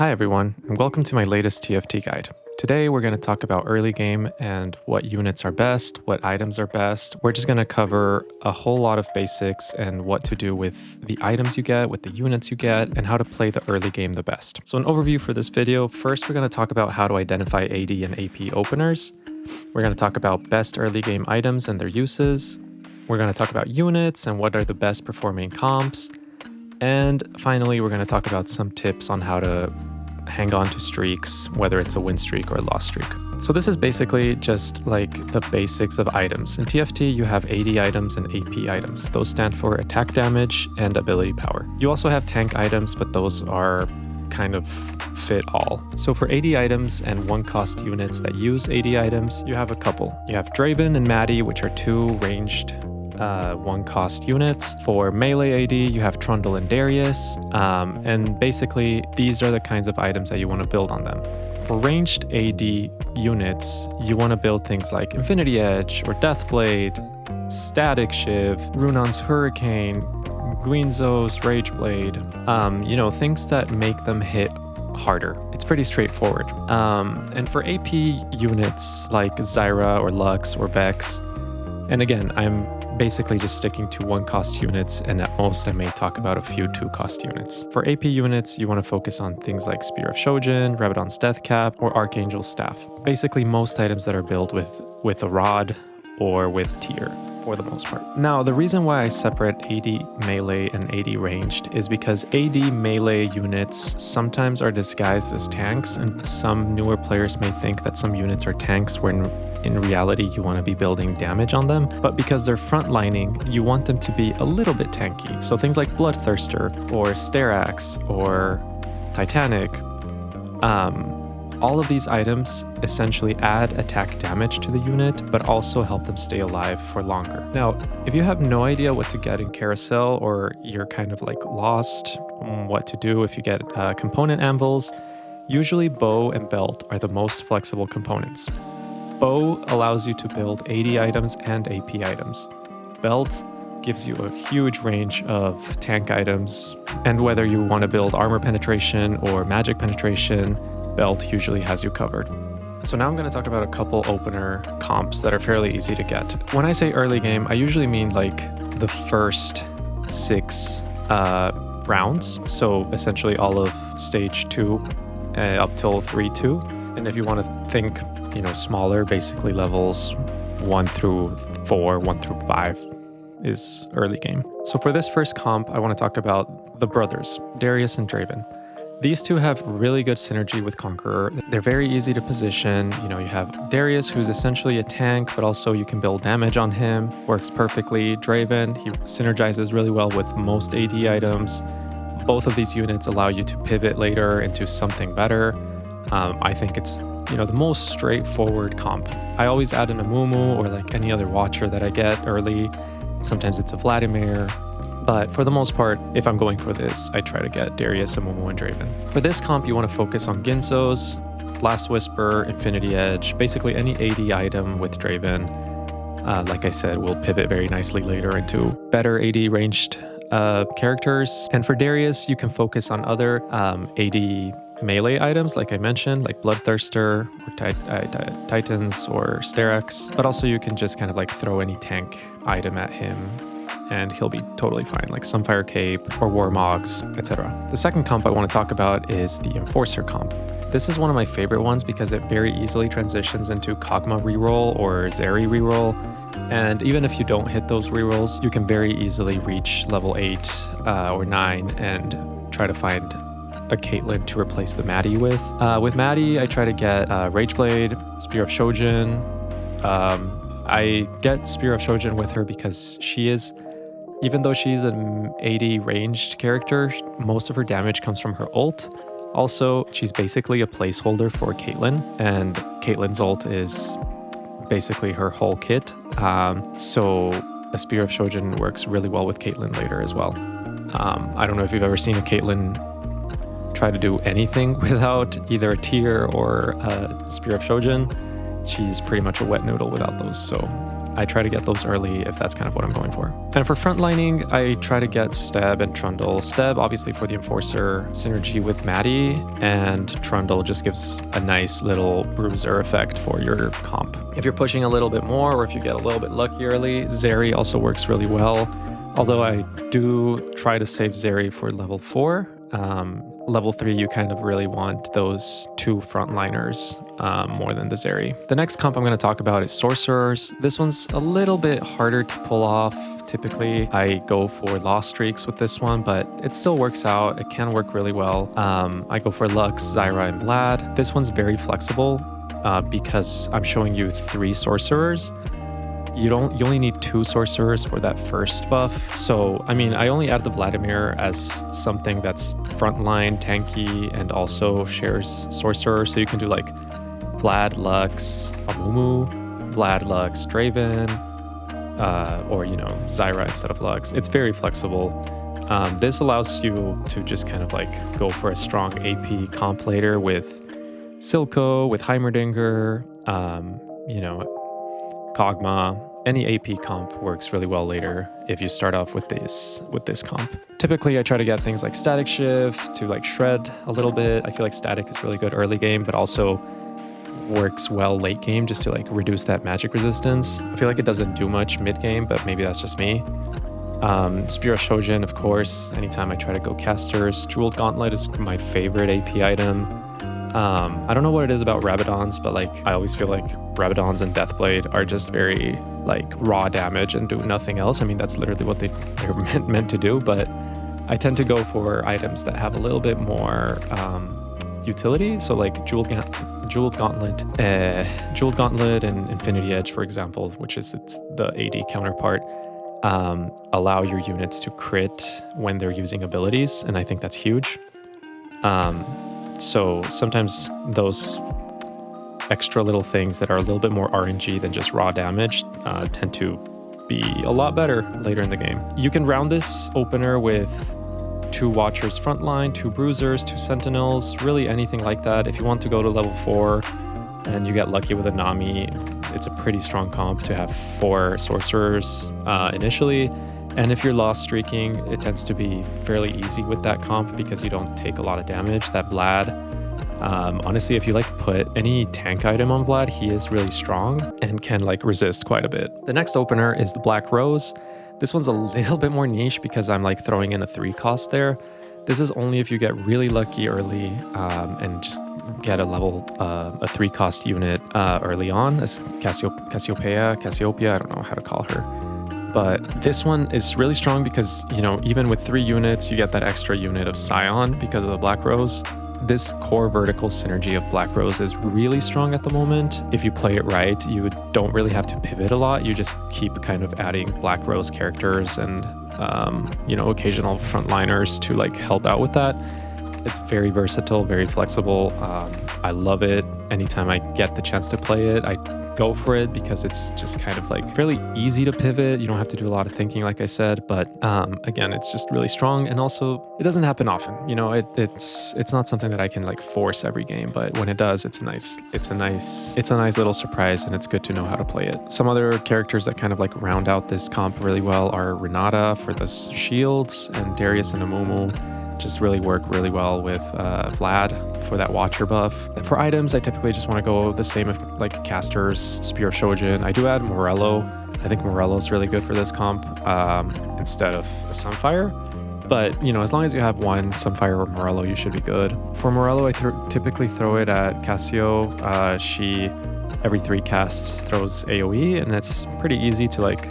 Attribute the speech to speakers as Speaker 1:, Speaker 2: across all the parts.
Speaker 1: Hi everyone, and welcome to my latest TFT guide. Today we're going to talk about early game and what units are best, what items are best. We're just going to cover a whole lot of basics and what to do with the items you get, with the units you get, and how to play the early game the best. So an overview for this video, first we're going to talk about how to identify AD and AP openers. We're going to talk about best early game items and their uses. We're going to talk about units and what are the best performing comps. And finally, we're going to talk about some tips on how to hang on to streaks, whether it's a win streak or a loss streak. So this is basically just like the basics of items. In TFT, you have AD items and AP items. Those stand for attack damage and ability power. You also have tank items, but those are kind of fit all. So for AD items and one cost units that use AD items, you have a couple. You have Draven and Maddie, which are two ranged one cost units. For melee AD, you have Trundle and Darius, and basically these are the kinds of items that you want to build on them. For ranged AD units, you want to build things like Infinity Edge or Deathblade, Static Shiv, Runon's Hurricane, Guinzo's Rageblade, things that make them hit harder. It's pretty straightforward. And for AP units like Zyra or Lux or Vex, and again, I'm basically just sticking to one cost units, and at most I may talk about a few two cost units. For AP units, you want to focus on things like Spear of Shojin, Rabadon's Death Cap, or Archangel's Staff. Basically most items that are built with a rod or with tier for the most part. Now, the reason why I separate AD melee and AD ranged is because AD melee units sometimes are disguised as tanks, and some newer players may think that some units are tanks when in reality you want to be building damage on them. But because they're frontlining, you want them to be a little bit tanky. So things like Bloodthirster or Sterax or Titanic, all of these items essentially add attack damage to the unit, but also help them stay alive for longer. Now, if you have no idea what to get in Carousel, or you're kind of like lost on what to do if you get component anvils, usually bow and belt are the most flexible components. Bow allows you to build AD items and AP items. Belt gives you a huge range of tank items, and whether you want to build armor penetration or magic penetration, Belt usually has you covered. So now I'm going to talk about a couple opener comps that are fairly easy to get. When I say early game, I usually mean like the first 6 rounds. So essentially all of stage 2 up till 3-2. And if you want to think, smaller, basically levels 1 through 4, 1 through 5 is early game. So for this first comp, I want to talk about the brothers, Darius and Draven. These two have really good synergy with Conqueror. They're very easy to position. You have Darius, who's essentially a tank, but also you can build damage on him. Works perfectly. Draven, he synergizes really well with most AD items. Both of these units allow you to pivot later into something better. I think it's the most straightforward comp. I always add in a Mumu or like any other watcher that I get early. Sometimes it's a Vladimir. But for the most part, if I'm going for this, I try to get Darius, a Mumu, and Draven. For this comp, you want to focus on Ginzo's, Last Whisper, Infinity Edge, basically any AD item with Draven. Like I said, will pivot very nicely later into better AD ranged characters. And for Darius, you can focus on other AD melee items, like I mentioned, like Bloodthirster or Titans or Sterax. But also you can just kind of like throw any tank item at him and he'll be totally fine, like Sunfire Cape or Warmogs, etc. The second comp I want to talk about is the Enforcer comp. This is one of my favorite ones because it very easily transitions into Kog'Maw reroll or Zeri reroll. And even if you don't hit those rerolls, you can very easily reach level 8 or 9 and try to find a Caitlyn to replace the Maddie with. With Maddie, I try to get Rageblade, Spear of Shojin. I get Spear of Shojin with her because even though she's an AD ranged character, most of her damage comes from her ult. Also, she's basically a placeholder for Caitlyn, and Caitlyn's ult is basically her whole kit. So a Spear of Shojin works really well with Caitlyn later as well. I don't know if you've ever seen a Caitlyn try to do anything without either a tier or a Spear of Shojin. She's pretty much a wet noodle without those, so I try to get those early if that's kind of what I'm going for. And for frontlining, I try to get Steb and Trundle. Steb, obviously, for the Enforcer synergy with Maddie, and Trundle just gives a nice little bruiser effect for your comp. If you're pushing a little bit more, or if you get a little bit lucky early, Zeri also works really well. Although I do try to save Zeri for level 4. Level 3, you kind of really want those 2 frontliners more than the Zeri. The next comp I'm going to talk about is Sorcerers. This one's a little bit harder to pull off. Typically, I go for Lost Streaks with this one, but it still works out. It can work really well. I go for Lux, Zyra, and Vlad. This one's very flexible because I'm showing you 3 Sorcerers. You only need 2 sorcerers for that first buff. So, I mean, I only add the Vladimir as something that's frontline, tanky, and also shares sorcerer. So you can do like Vlad, Lux, Amumu, Vlad, Lux, Draven, or, you know, Zyra instead of Lux. It's very flexible. This allows you to just kind of like go for a strong AP comp later with Silco, with Heimerdinger, you know, Kog'Maw. Any AP comp works really well later if you start off with this comp. Typically, I try to get things like Static Shift to like shred a little bit. I feel like Static is really good early game, but also works well late game just to like reduce that magic resistance. I feel like it doesn't do much mid game, but maybe that's just me. Spear of Shojin, of course. Anytime I try to go casters, Jeweled Gauntlet is my favorite AP item. I don't know what it is about Rabadons, but like I always feel like Rabadons and Deathblade are just very like raw damage and do nothing else. I mean, that's literally what they're meant to do, but I tend to go for items that have a little bit more utility. So like Jeweled Gauntlet and Infinity Edge, for example, which is the AD counterpart, allow your units to crit when they're using abilities, and I think that's huge. So sometimes those extra little things that are a little bit more RNG than just raw damage tend to be a lot better later in the game. You can round this opener with 2 Watchers frontline, 2 Bruisers, 2 Sentinels, really anything like that. If you want to go to level 4 and you get lucky with a Nami, it's a pretty strong comp to have 4 Sorcerers initially. And if you're lost streaking, it tends to be fairly easy with that comp because you don't take a lot of damage. That Vlad, honestly, if you like put any tank item on Vlad, he is really strong and can like resist quite a bit. The next opener is the Black Rose. This one's a little bit more niche because I'm like throwing in a 3 cost there. This is only if you get really lucky early and just get a 3 cost unit early on, as Cassiopeia, I don't know how to call her. But this one is really strong because, you know, even with 3 units, you get that extra unit of Scion because of the Black Rose. This core vertical synergy of Black Rose is really strong at the moment. If you play it right, you don't really have to pivot a lot. You just keep kind of adding Black Rose characters and, you know, occasional frontliners to like help out with that. It's very versatile, very flexible. I love it. Anytime I get the chance to play it, I go for it because it's just kind of like fairly easy to pivot. You don't have to do a lot of thinking, like I said, but again, it's just really strong. And also it doesn't happen often. You know, it's not something that I can like force every game, but when it does, it's a nice little surprise, and it's good to know how to play it. Some other characters that kind of like round out this comp really well are Renata for the shields, and Darius and Amumu just really work really well with Vlad for that Watcher buff. And for items, I typically just want to go the same if like casters, Spear of Shojin. I do add Morello. I think Morello's really good for this comp instead of a Sunfire. But, you know, as long as you have one Sunfire or Morello, you should be good. For Morello, I typically throw it at Cassio. She, every 3 casts, throws AoE, and it's pretty easy to like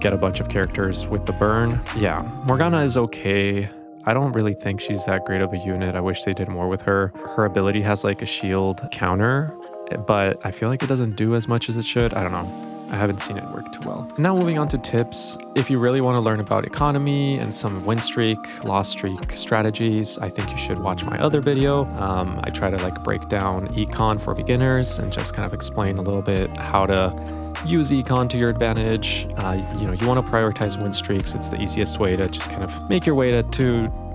Speaker 1: get a bunch of characters with the burn. Yeah, Morgana is okay. I don't really think she's that great of a unit. I wish they did more with her. Her ability has like a shield counter, but I feel like it doesn't do as much as it should. I don't know. I haven't seen it work too well. Now moving on to tips. If you really want to learn about economy and some win streak, loss streak strategies, I think you should watch my other video. I try to like break down econ for beginners and just kind of explain a little bit how to use econ to your advantage. You know, you want to prioritize win streaks. It's the easiest way to just kind of make your way to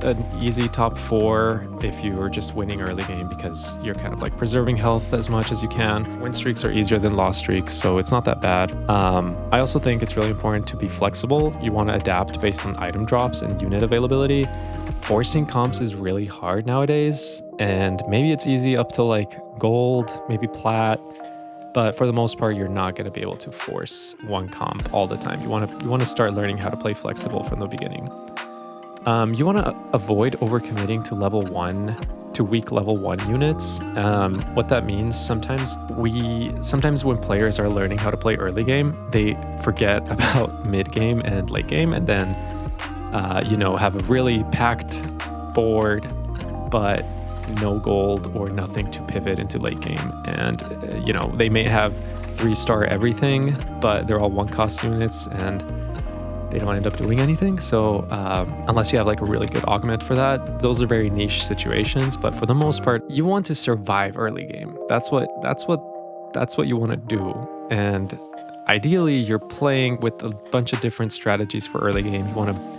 Speaker 1: an easy top 4 if you're just winning early game because you're kind of like preserving health as much as you can. Win streaks are easier than loss streaks, so it's not that bad. I also think it's really important to be flexible. You want to adapt based on item drops and unit availability. Forcing comps is really hard nowadays, and maybe it's easy up to like gold, maybe plat. But for the most part, you're not going to be able to force one comp all the time. You want to start learning how to play flexible from the beginning. You want to avoid overcommitting to weak level 1 units. What that means, sometimes when players are learning how to play early game, they forget about mid game and late game, and then have a really packed board, but no gold or nothing to pivot into late game. And they may have 3-star everything, but they're all 1-cost units and they don't end up doing anything. So unless you have like a really good augment for that, those are very niche situations. But for the most part, you want to survive early game. That's what you want to do. And ideally, you're playing with a bunch of different strategies for early game. You want to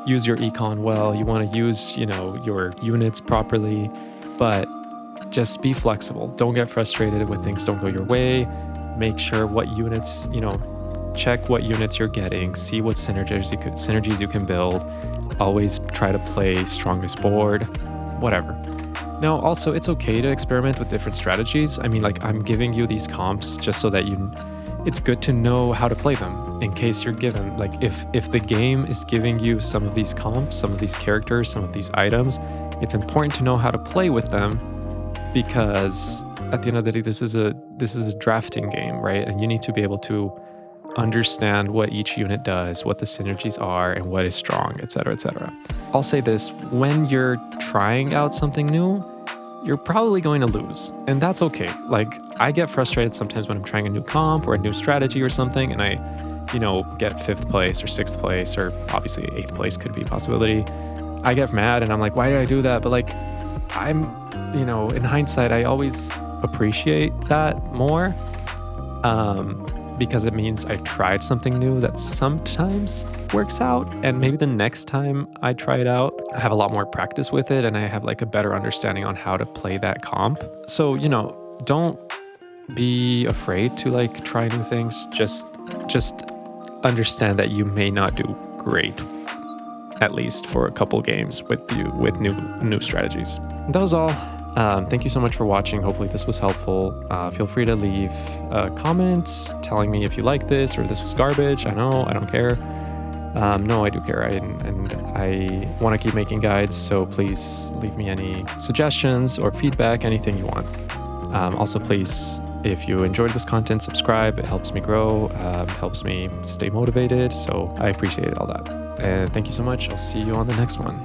Speaker 1: use your econ well, you want to use your units properly, but just be flexible. Don't get frustrated when things don't go your way. Make sure what units, check what units you're getting, see what synergies you can build. Always try to play strongest board, whatever. Now, also, it's okay to experiment with different strategies. I mean, like, I'm giving you these comps just so that it's good to know how to play them in case you're given, like, if the game is giving you some of these comps, some of these characters, some of these items, it's important to know how to play with them, because at the end of the day, this is a drafting game, right? And you need to be able to understand what each unit does, what the synergies are, and what is strong, etc., etc. I'll say this, when you're trying out something new, you're probably going to lose, and that's okay. Like, I get frustrated sometimes when I'm trying a new comp or a new strategy or something, and I, get 5th place or 6th place, or obviously 8th place could be a possibility. I get mad and I'm like, why did I do that? But like, I'm, in hindsight, I always appreciate that more, because it means I tried something new that sometimes works out, and maybe the next time I try it out, I have a lot more practice with it and I have like a better understanding on how to play that comp. So, don't be afraid to like try new things. Just understand that you may not do great, at least for a couple games with new strategies. That was all. Thank you so much for watching. Hopefully this was helpful. Feel free to leave comments telling me if you like this or this was garbage. I don't care. No, I do care. And I want to keep making guides, so please leave me any suggestions or feedback, anything you want. Also, please, if you enjoyed this content, subscribe. It helps me grow, helps me stay motivated. So I appreciate all that. And thank you so much. I'll see you on the next one.